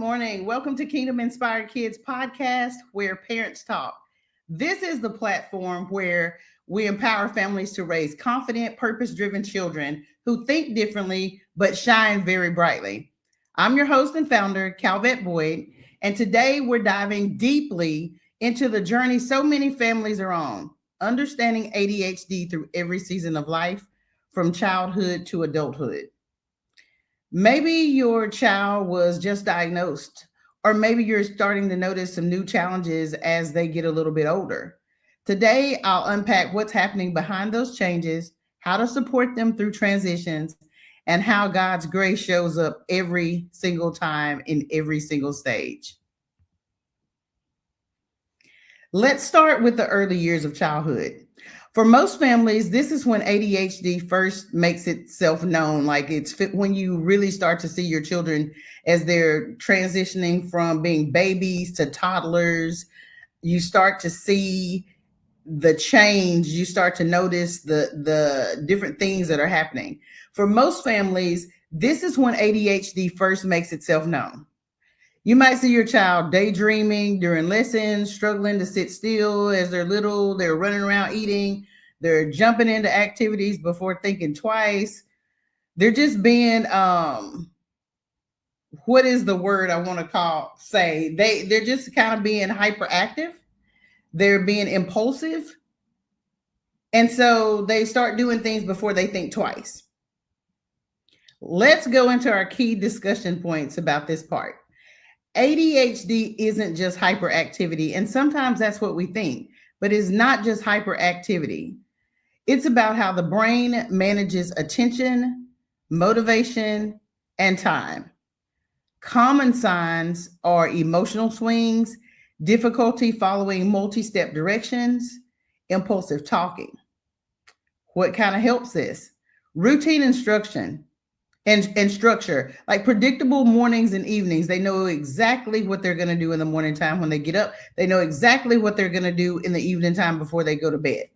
morning. Welcome to Kingdom Inspired Kids podcast, where parents talk. This is the platform where we empower families to raise confident, purpose driven children who think differently but shine very brightly. I'm your host and founder, Calvette Boyd, and today we're diving deeply into the journey so many families are on, understanding ADHD through every season of life, from childhood to adulthood. Maybe your child was just diagnosed, or maybe you're starting to notice some new challenges as they get a little bit older. Today, I'll unpack what's happening behind those changes, how to support them through transitions, and how God's grace shows up every single time in every single stage. Let's start with the early years of childhood. For most families, this is when ADHD first makes itself known. Like when you really start to see your children as they're transitioning from being babies to toddlers. You start to see the change. You start to notice the different things that are happening. For most families, this is when ADHD first makes itself known. You might see your child daydreaming during lessons, struggling to sit still as they're little, they're running around eating, they're jumping into activities before thinking twice. They're just being what is the word I want to say? They're just kind of being hyperactive. They're being impulsive. And so they start doing things before they think twice. Let's go into our key discussion points about this part. ADHD isn't just hyperactivity, and sometimes that's what we think, but it's not just hyperactivity. It's about how the brain manages attention, motivation, and time. Common signs are emotional swings, difficulty following multi-step directions, impulsive talking. What kind of helps this? Routine instruction. And structure, like predictable mornings and evenings. They know exactly what they're going to do in the morning time when they get up. They know exactly what they're going to do in the evening time before they go to bed.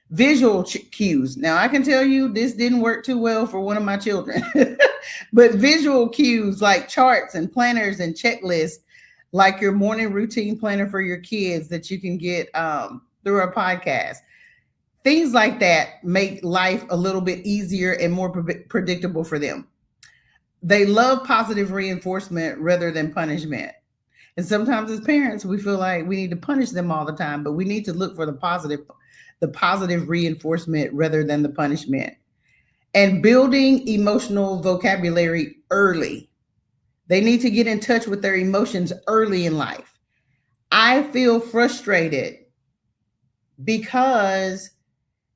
Visual cues. Now, I can tell you this didn't work too well for one of my children, but visual cues like charts and planners and checklists, like your morning routine planner for your kids that you can get through our podcast. Things like that make life a little bit easier and more predictable for them. They love positive reinforcement rather than punishment. And sometimes as parents, we feel like we need to punish them all the time, but we need to look for the positive reinforcement rather than the punishment. And building emotional vocabulary early. They need to get in touch with their emotions early in life. I feel frustrated because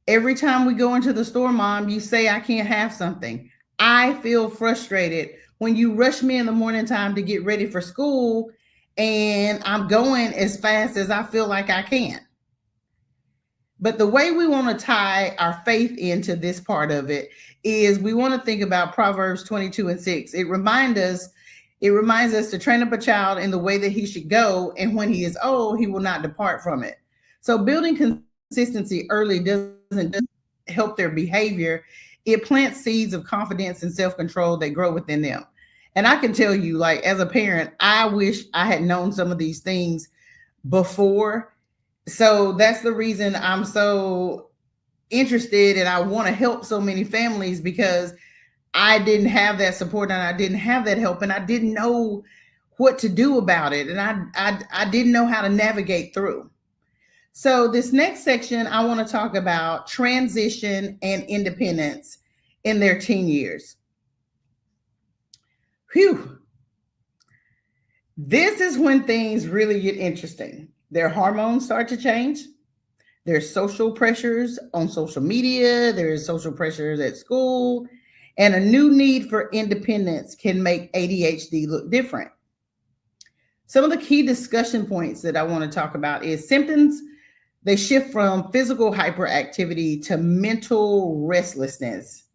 every time we go into the store, Mom, you say I can't have something. I feel frustrated when you rush me in the morning time to get ready for school and I'm going as fast as I feel like I can. But the way we want to tie our faith into this part of it is we want to think about Proverbs 22:6. It reminds us to train up a child in the way that he should go, and when he is old, he will not depart from it. So building consistency early doesn't just help their behavior. It plants seeds of confidence and self-control that grow within them. And I can tell you, like, as a parent, I wish I had known some of these things before. So that's the reason I'm so interested and I want to help so many families, because I didn't have that support and I didn't have that help and I didn't know what to do about it. And I didn't know how to navigate through. So this next section, I want to talk about transition and independence in their teen years. Whew. This is when things really get interesting. Their hormones start to change. There's social pressures on social media. There's social pressures at school. And a new need for independence can make ADHD look different. Some of the key discussion points that I want to talk about is symptoms. They shift from physical hyperactivity to mental restlessness,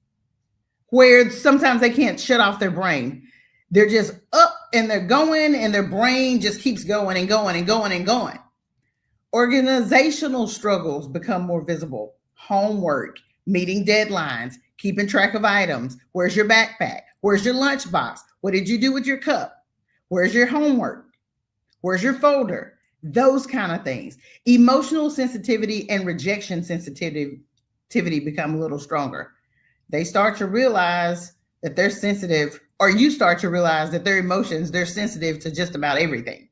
where sometimes they can't shut off their brain. They're just up and they're going and their brain just keeps going and going and going and going. Organizational struggles become more visible. Homework, meeting deadlines, keeping track of items. Where's your backpack? Where's your lunchbox? What did you do with your cup? Where's your homework? Where's your folder? Those kind of things. Emotional sensitivity and rejection sensitivity become a little stronger. They start to realize that they're sensitive, or you start to realize that their emotions, they're sensitive to just about everything.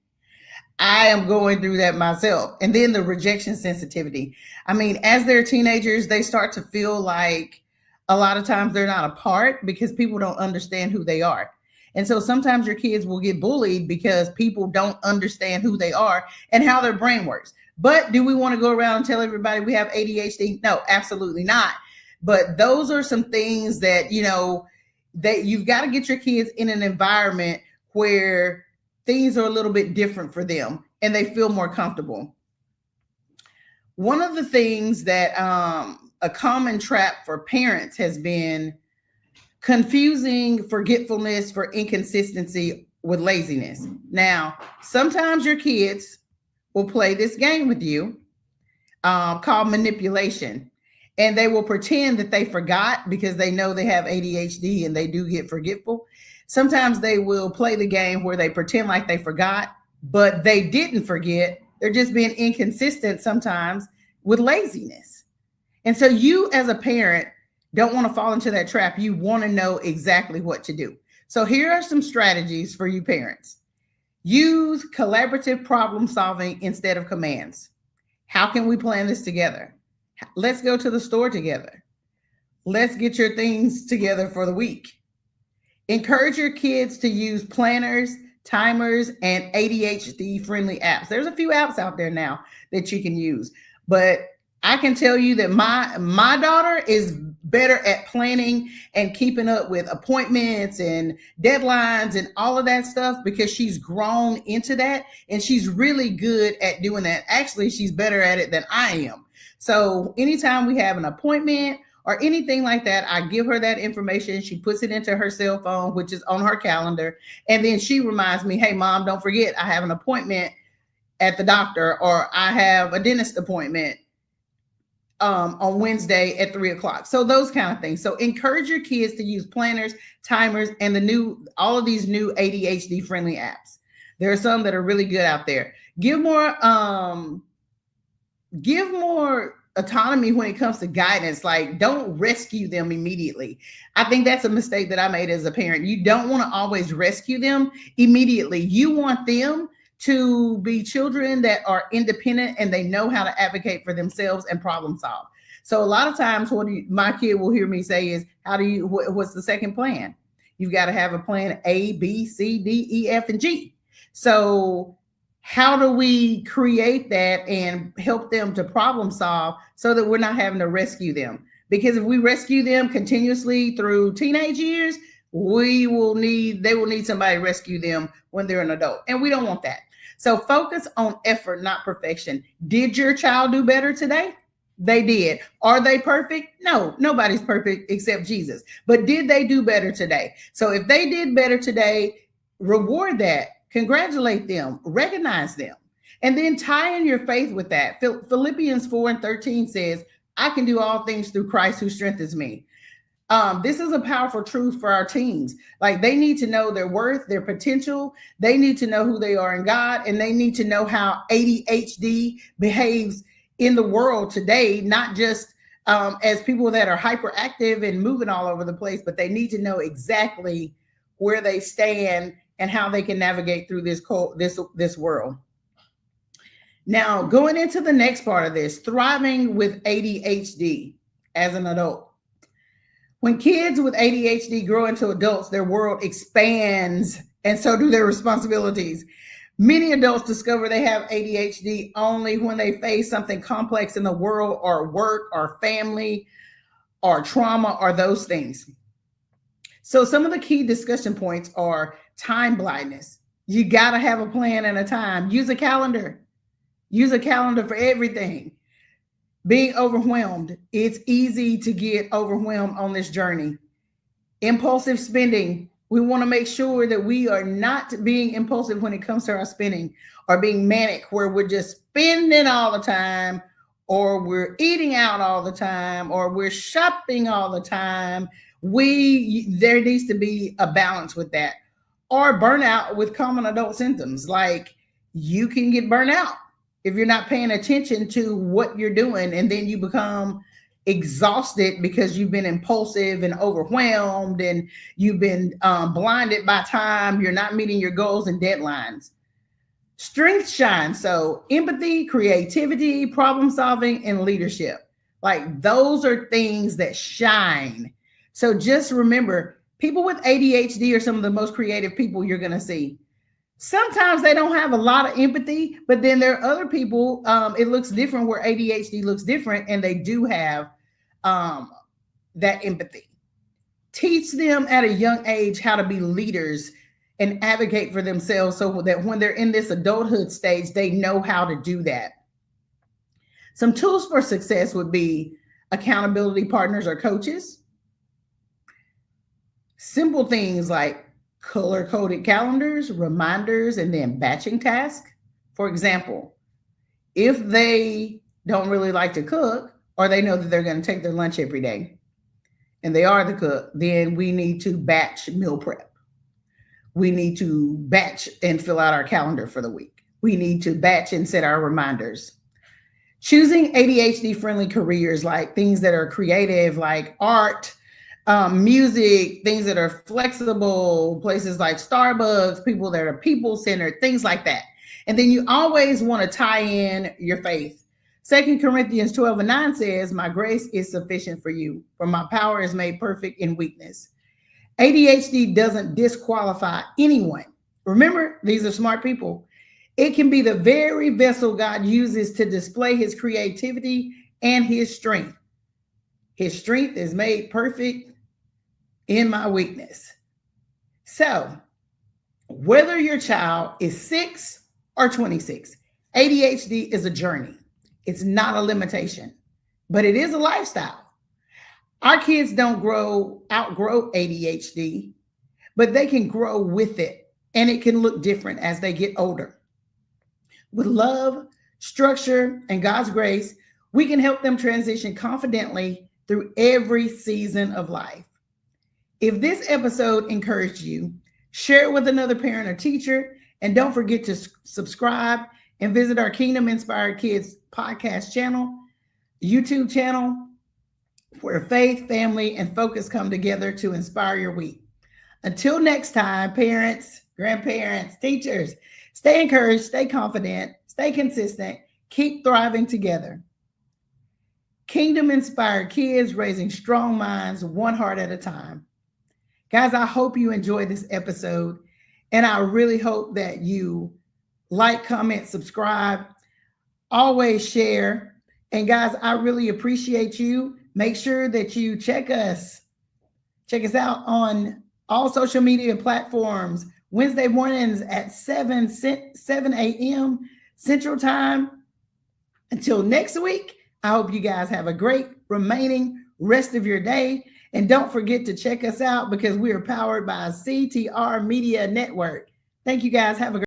I am going through that myself. And then the rejection sensitivity. I mean, as they're teenagers, they start to feel like a lot of times they're not a part because people don't understand who they are. And so sometimes your kids will get bullied because people don't understand who they are and how their brain works. But do we want to go around and tell everybody we have ADHD? No, absolutely not. But those are some things that, that you've got to get your kids in an environment where things are a little bit different for them and they feel more comfortable. One of the things that a common trap for parents has been confusing forgetfulness for inconsistency with laziness. Now, sometimes your kids will play this game with you called manipulation. And they will pretend that they forgot because they know they have ADHD and they do get forgetful. Sometimes they will play the game where they pretend like they forgot, but they didn't forget. They're just being inconsistent sometimes with laziness. And so you as a parent don't want to fall into that trap. You want to know exactly what to do. So here are some strategies for you parents. Use collaborative problem solving instead of commands. How can we plan this together? Let's go to the store together. Let's get your things together for the week. Encourage your kids to use planners, timers, and ADHD friendly apps. There's a few apps out there now that you can use, but I can tell you that my daughter is better at planning and keeping up with appointments and deadlines and all of that stuff because she's grown into that and she's really good at doing that. Actually, she's better at it than I am. So anytime we have an appointment or anything like that, I give her that information. She puts it into her cell phone, which is on her calendar. And then she reminds me, hey, Mom, don't forget, I have an appointment at the doctor or I have a dentist appointment on Wednesday at 3:00. So those kind of things. So encourage your kids to use planners, timers, and all of these new ADHD friendly apps. There are some that are really good out there. Give more autonomy when it comes to guidance. Like, don't rescue them immediately. I think that's a mistake that I made as a parent. You don't want to always rescue them immediately. You want them to be children that are independent and they know how to advocate for themselves and problem solve. So a lot of times what my kid will hear me say is, what's the second plan? You've got to have a plan A, B, C, D, E, F, and G. So how do we create that and help them to problem solve so that we're not having to rescue them? Because if we rescue them continuously through teenage years, they will need somebody to rescue them when they're an adult. And we don't want that. So focus on effort, not perfection. Did your child do better today? They did. Are they perfect? No, nobody's perfect except Jesus. But did they do better today? So if they did better today, reward that. Congratulate them, recognize them, and then tie in your faith with that. Philippians 4:13 says, I can do all things through Christ who strengthens me. This is a powerful truth for our teens. Like, they need to know their worth, their potential. They need to know who they are in God, and they need to know how ADHD behaves in the world today, not just as people that are hyperactive and moving all over the place, but they need to know exactly where they stand and how they can navigate through this world. Now, going into the next part of this, thriving with ADHD as an adult. When kids with ADHD grow into adults, their world expands, and so do their responsibilities. Many adults discover they have ADHD only when they face something complex in the world, or work, or family, or trauma, or those things. So some of the key discussion points are time blindness. You got to have a plan and a time. Use a calendar. Use a calendar for everything. Being overwhelmed. It's easy to get overwhelmed on this journey. Impulsive spending. We want to make sure that we are not being impulsive when it comes to our spending, or being manic where we're just spending all the time, or we're eating out all the time, or we're shopping all the time. There needs to be a balance with that. or burnout with common adult symptoms. Like you can get burnt out if you're not paying attention to what you're doing, and then you become exhausted because you've been impulsive and overwhelmed, and you've been blinded by time. You're not meeting your goals and deadlines. Strength shines. So empathy, creativity, problem solving, and leadership. Like those are things that shine. So just remember, people with ADHD are some of the most creative people you're going to see. Sometimes they don't have a lot of empathy, but then there are other people, it looks different, where ADHD looks different, and they do have that empathy. Teach them at a young age how to be leaders and advocate for themselves, so that when they're in this adulthood stage, they know how to do that. Some tools for success would be accountability partners or coaches. Simple things like color-coded calendars, reminders, and then batching tasks. For example, if they don't really like to cook, or they know that they're going to take their lunch every day, and they are the cook, then we need to batch meal prep. We need to batch and fill out our calendar for the week. We need to batch and set our reminders. Choosing ADHD-friendly careers, like things that are creative, like art, music, things that are flexible, places like Starbucks, people that are people-centered, things like that. And then you always want to tie in your faith. 2 Corinthians 12:9 says, "My grace is sufficient for you, for my power is made perfect in weakness." ADHD doesn't disqualify anyone. Remember, these are smart people. It can be the very vessel God uses to display his creativity and his strength. His strength is made perfect in my weakness. So, whether your child is 6 or 26, ADHD is a journey. It's not a limitation, but it is a lifestyle. Our kids don't outgrow ADHD, but they can grow with it, and it can look different as they get older. With love, structure, and God's grace, we can help them transition confidently through every season of life. If this episode encouraged you, share it with another parent or teacher, and don't forget to subscribe and visit our Kingdom Inspired Kids podcast channel, YouTube channel, where faith, family, and focus come together to inspire your week. Until next time, parents, grandparents, teachers, stay encouraged, stay confident, stay consistent, keep thriving together. Kingdom Inspired Kids, raising strong minds, one heart at a time. Guys, I hope you enjoyed this episode, and I really hope that you like, comment, subscribe, always share. And guys, I really appreciate you. Make sure that you check us out on all social media platforms, Wednesday mornings at 7 a.m. Central Time. Until next week, I hope you guys have a great remaining rest of your day. And don't forget to check us out, because we are powered by CTR Media Network. Thank you guys. Have a great